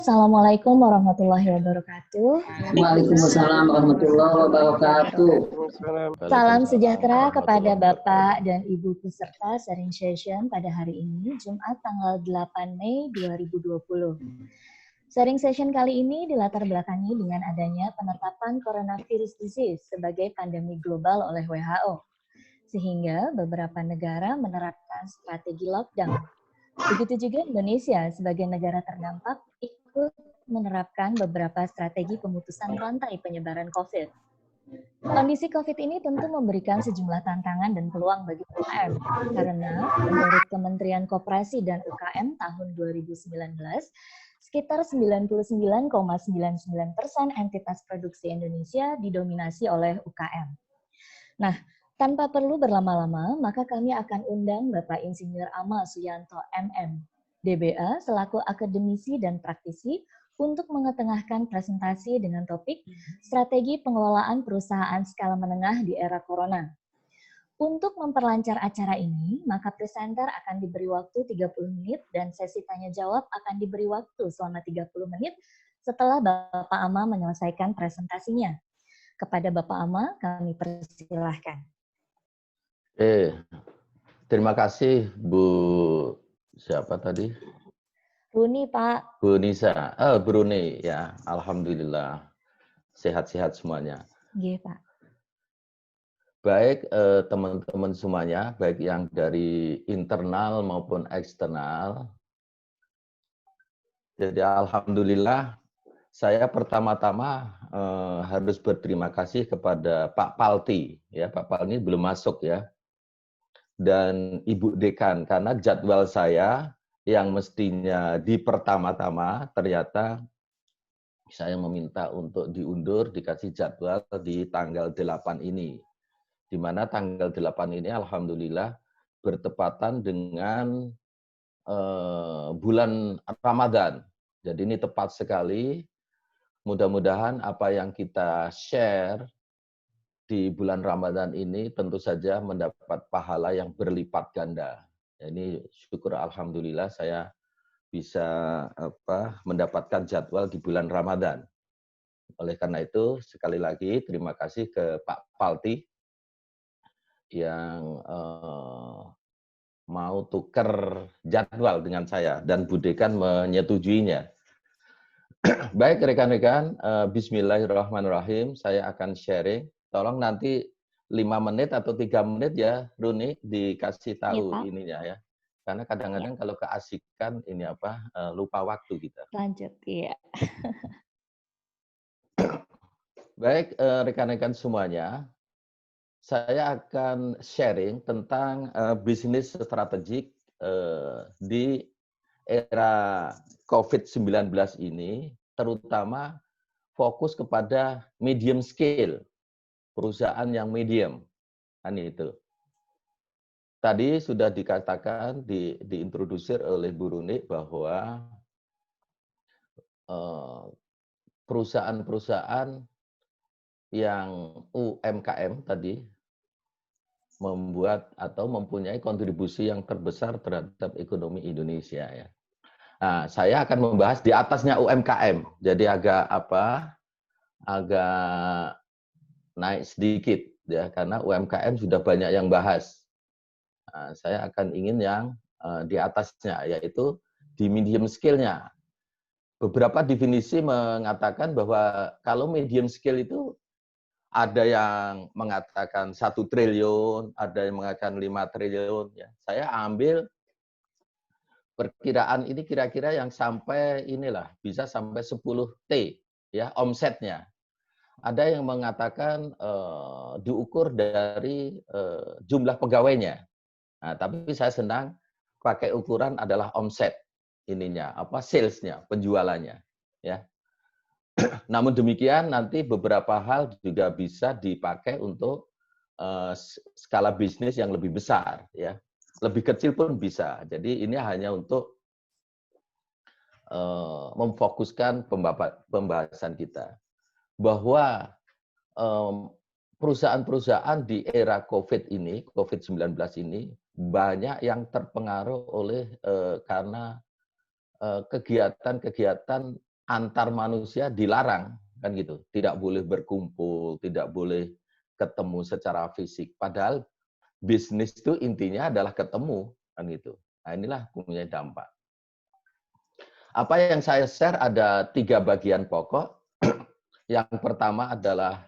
Assalamualaikum warahmatullahi wabarakatuh. Waalaikumsalam warahmatullahi wabarakatuh. Salam sejahtera kepada Bapak dan Ibu peserta sharing session pada hari ini, Jumat tanggal 8 Mei 2020. Sharing session kali ini dilatar belakangi dengan adanya penetapan coronavirus disease sebagai pandemi global oleh WHO, sehingga beberapa negara menerapkan strategi lockdown. Begitu juga Indonesia sebagai negara terdampak ikut menerapkan beberapa strategi pemutusan rantai penyebaran COVID. Kondisi COVID ini tentu memberikan sejumlah tantangan dan peluang bagi UKM, karena menurut Kementerian Koperasi dan UKM tahun 2019, sekitar 99,99% entitas produksi Indonesia didominasi oleh UKM. Nah, tanpa perlu berlama-lama, maka kami akan undang Bapak Insinyur Amal Suyanto MM, DBA, selaku akademisi dan praktisi untuk mengetengahkan presentasi dengan topik strategi pengelolaan perusahaan skala menengah di era corona. Untuk memperlancar acara ini, maka presenter akan diberi waktu 30 menit dan sesi tanya-jawab akan diberi waktu selama 30 menit setelah Bapak Amal menyelesaikan presentasinya. Kepada Bapak Amal, kami persilahkan. Terima kasih Bu siapa tadi? Runi, Pak. Bu Nisa. Brunei ya. Alhamdulillah sehat-sehat semuanya. Iya, Pak. Baik teman-teman semuanya, baik yang dari internal maupun eksternal. Jadi alhamdulillah saya pertama-tama harus berterima kasih kepada Pak Palti ya. Pak Palti belum masuk ya. Dan Ibu Dekan, karena jadwal saya yang mestinya di pertama-tama, ternyata saya meminta untuk diundur, dikasih jadwal di tanggal 8 ini. Di mana tanggal 8 ini alhamdulillah bertepatan dengan bulan Ramadan. Jadi ini tepat sekali. Mudah-mudahan apa yang kita share di bulan Ramadan ini tentu saja mendapat pahala yang berlipat ganda. Ini syukur alhamdulillah saya bisa mendapatkan jadwal di bulan Ramadan. Oleh karena itu sekali lagi terima kasih ke Pak Palti yang mau tukar jadwal dengan saya dan Bu Dekan menyetujuinya. Baik rekan-rekan, bismillahirrahmanirrahim, saya akan sharing. Tolong nanti 5 menit atau 3 menit ya, Runi, dikasih tahu Ya, ininya ya. Karena kadang-kadang kalau keasikan ini lupa waktu kita. Lanjut, iya. Baik rekan-rekan semuanya, saya akan sharing tentang bisnis strategik di era COVID-19 ini, terutama fokus kepada medium scale, perusahaan yang medium, kan itu. Tadi sudah dikatakan, diintrodusir oleh Bu Runi bahwa perusahaan-perusahaan yang UMKM tadi membuat atau mempunyai kontribusi yang terbesar terhadap ekonomi Indonesia ya. Nah, saya akan membahas di atasnya UMKM, jadi agak naik sedikit ya, karena UMKM sudah banyak yang bahas. Nah, saya akan ingin yang di atasnya, yaitu di medium scale-nya. Beberapa definisi mengatakan bahwa kalau medium scale itu ada yang mengatakan 1 triliun, ada yang mengatakan 5 triliun. Ya. Saya ambil perkiraan ini kira-kira yang sampai inilah, bisa sampai 10 T ya omsetnya. Ada yang mengatakan diukur dari jumlah pegawainya. Nah, tapi saya senang pakai ukuran adalah omset ininya, salesnya, penjualannya, ya. Namun demikian nanti beberapa hal juga bisa dipakai untuk skala bisnis yang lebih besar, ya. Lebih kecil pun bisa. Jadi ini hanya untuk memfokuskan pembahasan kita bahwa perusahaan-perusahaan di era COVID-19 ini banyak yang terpengaruh oleh karena kegiatan-kegiatan antar manusia dilarang, kan gitu. Tidak boleh berkumpul, tidak boleh ketemu secara fisik. Padahal bisnis itu intinya adalah ketemu, kan gitu. Nah, inilah punya dampak. Apa yang saya share ada 3 bagian pokok. Yang pertama adalah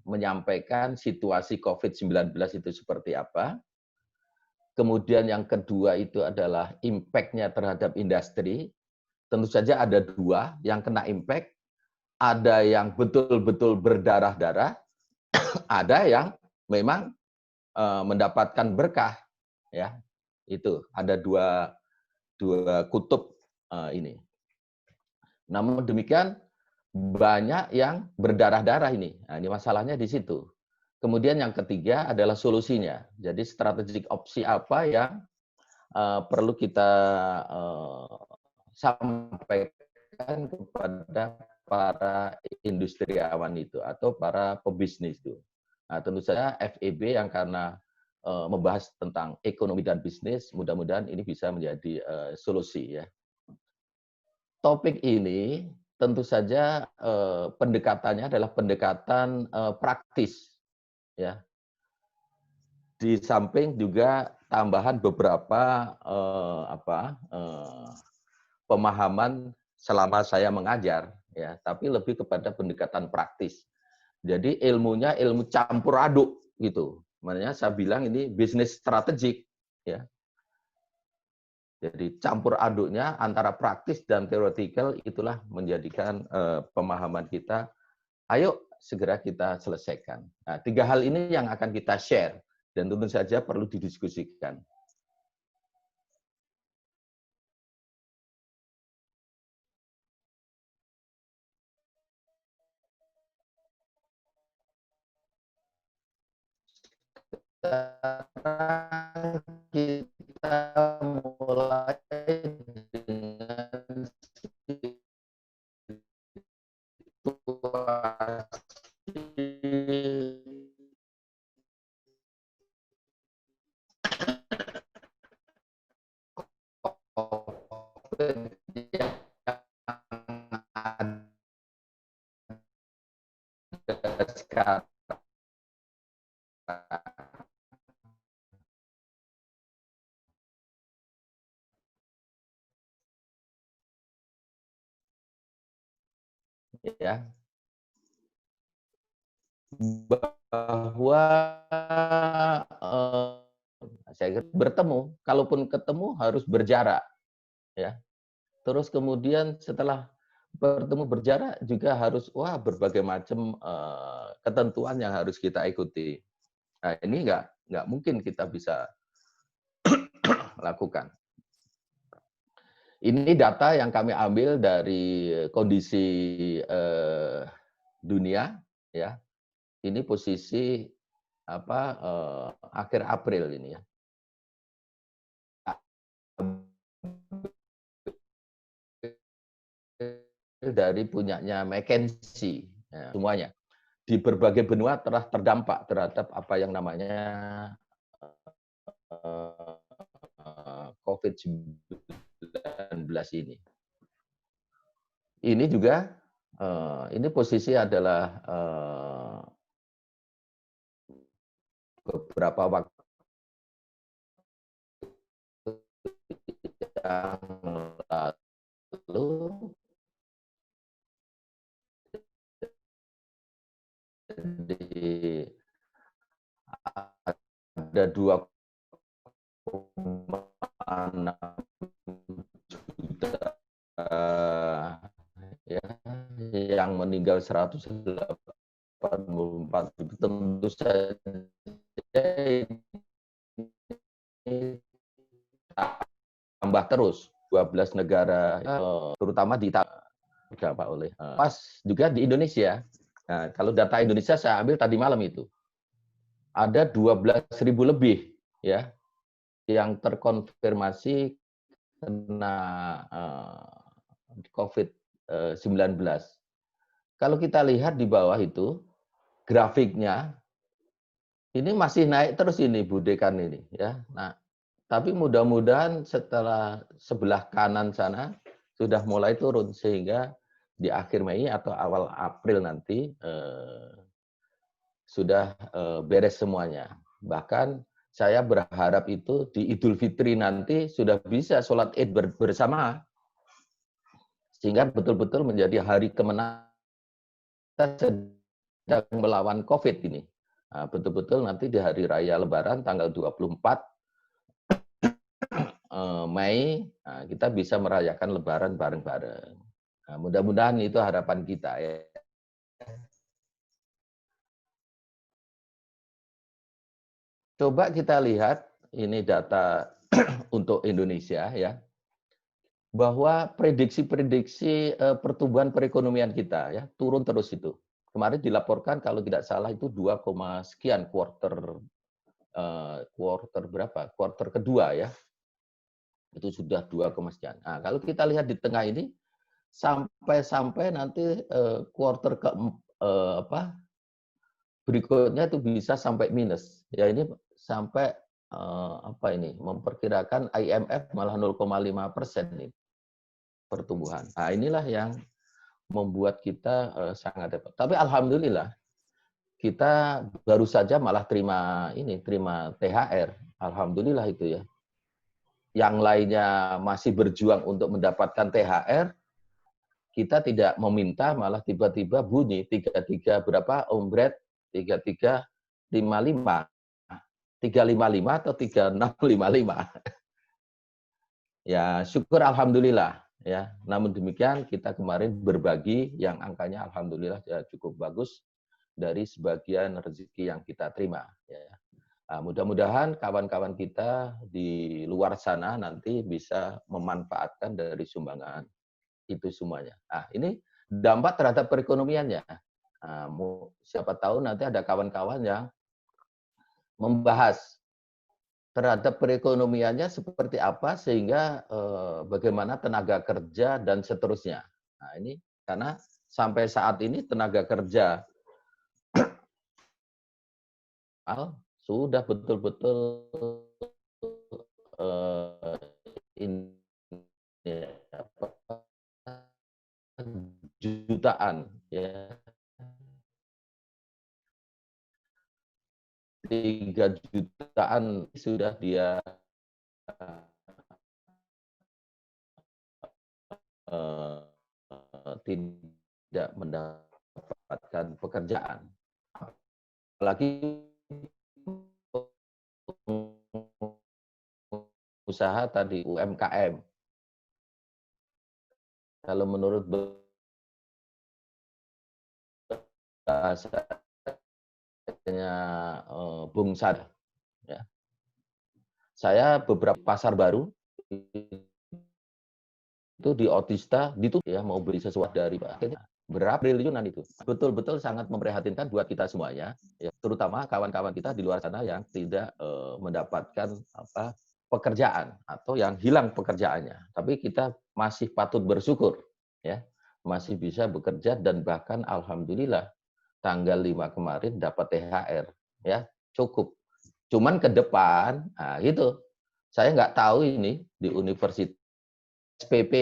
menyampaikan situasi COVID-19 itu seperti apa. Kemudian yang kedua itu adalah impact-nya terhadap industri. Tentu saja ada 2 yang kena impact. Ada yang betul-betul berdarah-darah, ada yang memang mendapatkan berkah. Ya, itu ada dua kutub ini. Namun demikian banyak yang berdarah-darah ini. Nah, ini masalahnya di situ. Kemudian yang ketiga adalah solusinya. Jadi strategik opsi apa yang perlu kita sampaikan kepada para industriawan itu atau para pebisnis itu. Nah, tentu saja FEB yang karena membahas tentang ekonomi dan bisnis, mudah-mudahan ini bisa menjadi solusi ya. Topik ini tentu saja pendekatannya adalah pendekatan praktis ya. Di samping juga tambahan beberapa pemahaman selama saya mengajar ya, tapi lebih kepada pendekatan praktis. Jadi ilmunya ilmu campur aduk gitu. Makanya saya bilang ini bisnis strategik ya. Jadi campur aduknya antara praktis dan teoretikal itulah menjadikan pemahaman kita. Ayo segera kita selesaikan. Nah, 3 hal ini yang akan kita share dan tentu saja perlu didiskusikan. Sekarang kita mulai dengan situasi COVID yang ada sekarang. Ya, bahwa saya kira bertemu, kalaupun ketemu harus berjarak, ya. Terus kemudian setelah bertemu berjarak juga harus berbagai macam ketentuan yang harus kita ikuti. Nah, ini nggak mungkin kita bisa lakukan. Ini data yang kami ambil dari kondisi dunia, ya. Ini posisi akhir April ini ya. Dari punyanya McKinsey, ya, semuanya di berbagai benua telah terdampak terhadap apa yang namanya COVID-19 ini. Ini juga ini posisi adalah beberapa waktu yang lalu. Jadi ada 2,6 juta ya, yang meninggal 184 ribu. Tentu saja ini tambah terus 12 negara, terutama terdampak oleh pas juga di Indonesia. Nah, kalau data Indonesia saya ambil tadi malam itu ada 12.000 lebih ya yang terkonfirmasi kena COVID-19. Kalau kita lihat di bawah itu grafiknya ini masih naik terus ini Bu Dekan ini ya. Nah, tapi mudah-mudahan setelah sebelah kanan sana sudah mulai turun sehingga di akhir Mei atau awal April nanti sudah beres semuanya. Bahkan saya berharap itu di Idul Fitri nanti sudah bisa sholat Id bersama, sehingga betul-betul menjadi hari kemenangan kita sedang melawan COVID ini. Nah, betul-betul nanti di hari raya Lebaran tanggal 24 Mei, nah, kita bisa merayakan Lebaran bareng-bareng. Nah, mudah-mudahan itu harapan kita ya. Coba kita lihat ini data untuk Indonesia ya, bahwa prediksi-prediksi pertumbuhan perekonomian kita ya turun terus itu. Kemarin dilaporkan kalau tidak salah itu 2, sekian quarter berapa? Quarter kedua ya. Itu sudah 2, sekian. Nah, kalau kita lihat di tengah ini sampai nanti quarter berikutnya itu bisa sampai minus. Ya ini sampai memperkirakan IMF malah 0,5% nih pertumbuhan. Nah, inilah yang membuat kita sangat dapat. Tapi alhamdulillah kita baru saja malah terima THR. Alhamdulillah itu ya. Yang lainnya masih berjuang untuk mendapatkan THR, kita tidak meminta, malah tiba-tiba bunyi 33 berapa Ombret 3355 355 atau 3655. Ya, syukur alhamdulillah ya. Namun demikian kita kemarin berbagi yang angkanya alhamdulillah ya cukup bagus dari sebagian rezeki yang kita terima ya. Nah, mudah-mudahan kawan-kawan kita di luar sana nanti bisa memanfaatkan dari sumbangan itu semuanya. Nah, ini dampak terhadap perekonomiannya. Nah, siapa tahu nanti ada kawan-kawan yang membahas terhadap perekonomiannya seperti apa sehingga bagaimana tenaga kerja dan seterusnya. Nah, ini karena sampai saat ini tenaga kerja sudah betul-betul jutaan ya 3 jutaan sudah dia tidak mendapatkan pekerjaan. Apalagi usaha tadi UMKM. Kalau menurut bahasanya Bung Sad, ya. Saya beberapa pasar baru itu di Otista ditutup ya mau beli sesuatu dari akhirnya berapa triliunan itu. Betul-betul sangat memprihatinkan buat kita semuanya, ya, terutama kawan-kawan kita di luar sana yang tidak mendapatkan pekerjaan atau yang hilang pekerjaannya. Tapi kita masih patut bersyukur ya, masih bisa bekerja dan bahkan alhamdulillah tanggal 5 kemarin dapat THR ya, cukup. Cuman ke depan, nah itu saya nggak tahu ini di universitas SPP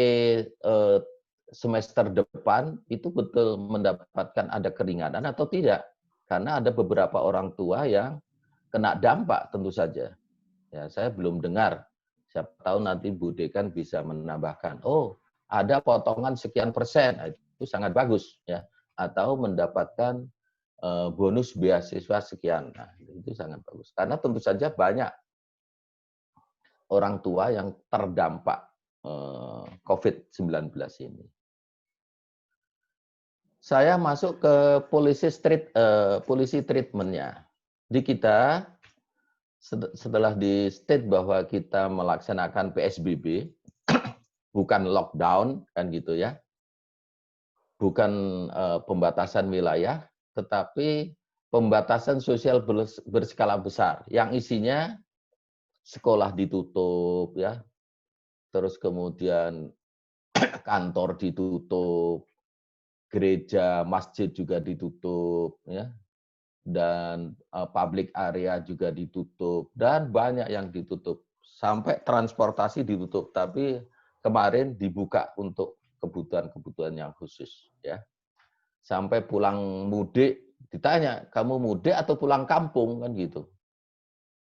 semester depan itu betul mendapatkan ada keringanan atau tidak. Karena ada beberapa orang tua yang kena dampak tentu saja. Ya, saya belum dengar. Siapa tahu nanti Bu Dekan bisa menambahkan, oh ada potongan sekian persen, nah, itu sangat bagus ya. Atau mendapatkan bonus beasiswa sekian, nah, itu sangat bagus. Karena tentu saja banyak orang tua yang terdampak COVID-19 ini. Saya masuk ke polisi treatment-nya. Di kita, setelah di state bahwa kita melaksanakan PSBB, bukan lockdown, kan gitu ya, bukan pembatasan wilayah, tetapi pembatasan sosial berskala besar, yang isinya sekolah ditutup, ya, terus kemudian kantor ditutup, gereja, masjid juga ditutup, ya, dan public area juga ditutup, dan banyak yang ditutup, sampai transportasi ditutup. Tapi kemarin dibuka untuk kebutuhan-kebutuhan yang khusus, ya. Sampai pulang mudik ditanya, kamu mudik atau pulang kampung, kan gitu.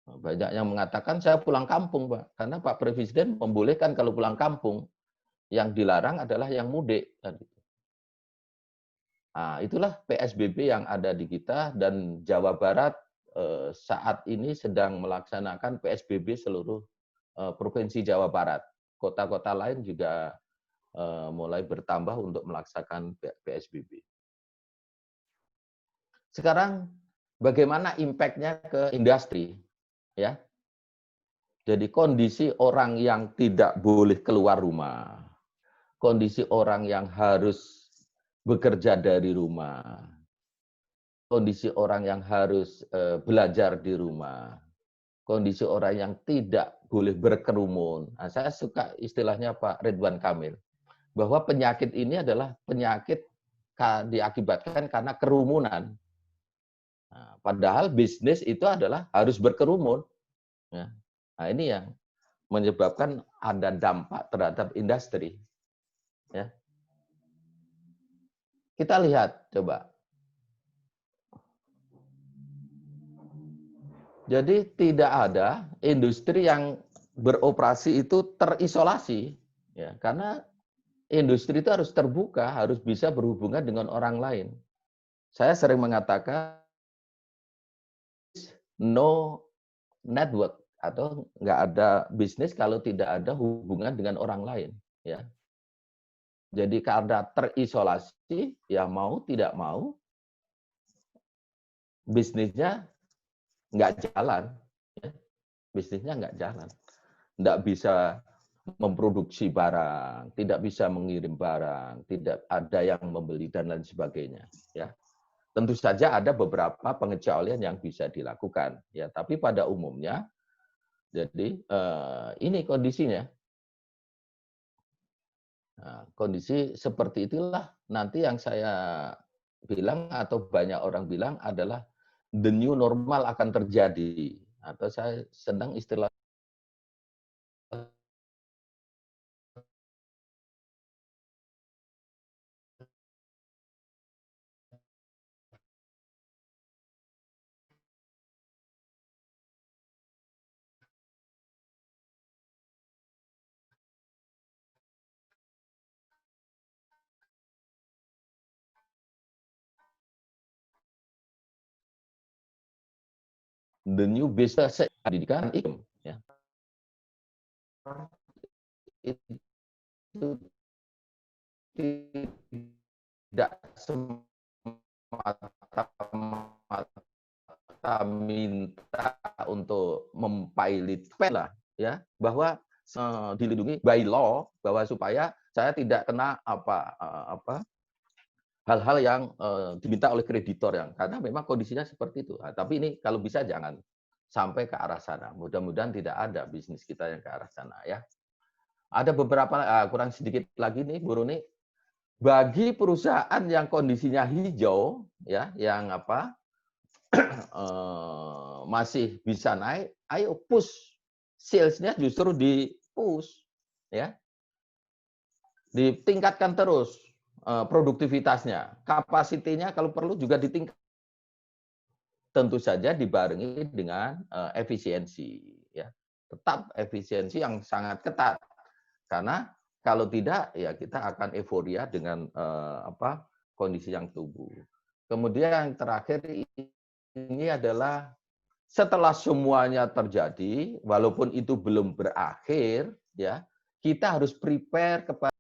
Banyak yang mengatakan saya pulang kampung, Pak, karena Pak Presiden membolehkan kalau pulang kampung, yang dilarang adalah yang mudik, kan gitu. Nah, itulah PSBB yang ada di kita, dan Jawa Barat saat ini sedang melaksanakan PSBB seluruh Provinsi Jawa Barat. Kota-kota lain juga mulai bertambah untuk melaksanakan PSBB. Sekarang bagaimana impact-nya ke industri, ya? Jadi kondisi orang yang tidak boleh keluar rumah, kondisi orang yang harus bekerja dari rumah, kondisi orang yang harus belajar di rumah, kondisi orang yang tidak boleh berkerumun. Nah, saya suka istilahnya Pak Ridwan Kamil, bahwa penyakit ini adalah penyakit diakibatkan karena kerumunan. Nah, padahal bisnis itu adalah harus berkerumun. Ya. Nah, ini yang menyebabkan ada dampak terhadap industri. Ya. Kita lihat, coba. Jadi tidak ada industri yang beroperasi itu terisolasi, ya, karena industri itu harus terbuka, harus bisa berhubungan dengan orang lain. Saya sering mengatakan no network, atau nggak ada bisnis kalau tidak ada hubungan dengan orang lain, ya. Jadi karena terisolasi, ya mau tidak mau, bisnisnya nggak jalan, ya. Bisnisnya nggak jalan, nggak bisa memproduksi barang, tidak bisa mengirim barang, tidak ada yang membeli dan lain sebagainya. Ya, tentu saja ada beberapa pengecualian yang bisa dilakukan, ya. Tapi pada umumnya, jadi ini kondisinya. Nah, kondisi seperti itulah nanti yang saya bilang atau banyak orang bilang adalah the new normal akan terjadi, atau saya senang istilah the new business pendidikan iklim, ya. Itu tidak semata-mata minta untuk mempilot lah, ya, bahwa dilindungi by law, bahwa supaya saya tidak kena hal-hal yang diminta oleh kreditor, yang karena memang kondisinya seperti itu. Nah, tapi ini kalau bisa jangan sampai ke arah sana. Mudah-mudahan tidak ada bisnis kita yang ke arah sana, ya. Ada beberapa kurang sedikit lagi nih, Bu Runi. Bagi perusahaan yang kondisinya hijau, ya, yang masih bisa naik, ayo push sales-nya, justru di push, ya, ditingkatkan terus produktivitasnya, kapasitinya kalau perlu juga ditingkat. Tentu saja dibarengi dengan efisiensi, ya, tetap efisiensi yang sangat ketat, karena kalau tidak, ya kita akan euforia dengan kondisi yang tubuh. Kemudian yang terakhir ini adalah setelah semuanya terjadi, walaupun itu belum berakhir, ya, kita harus prepare kepada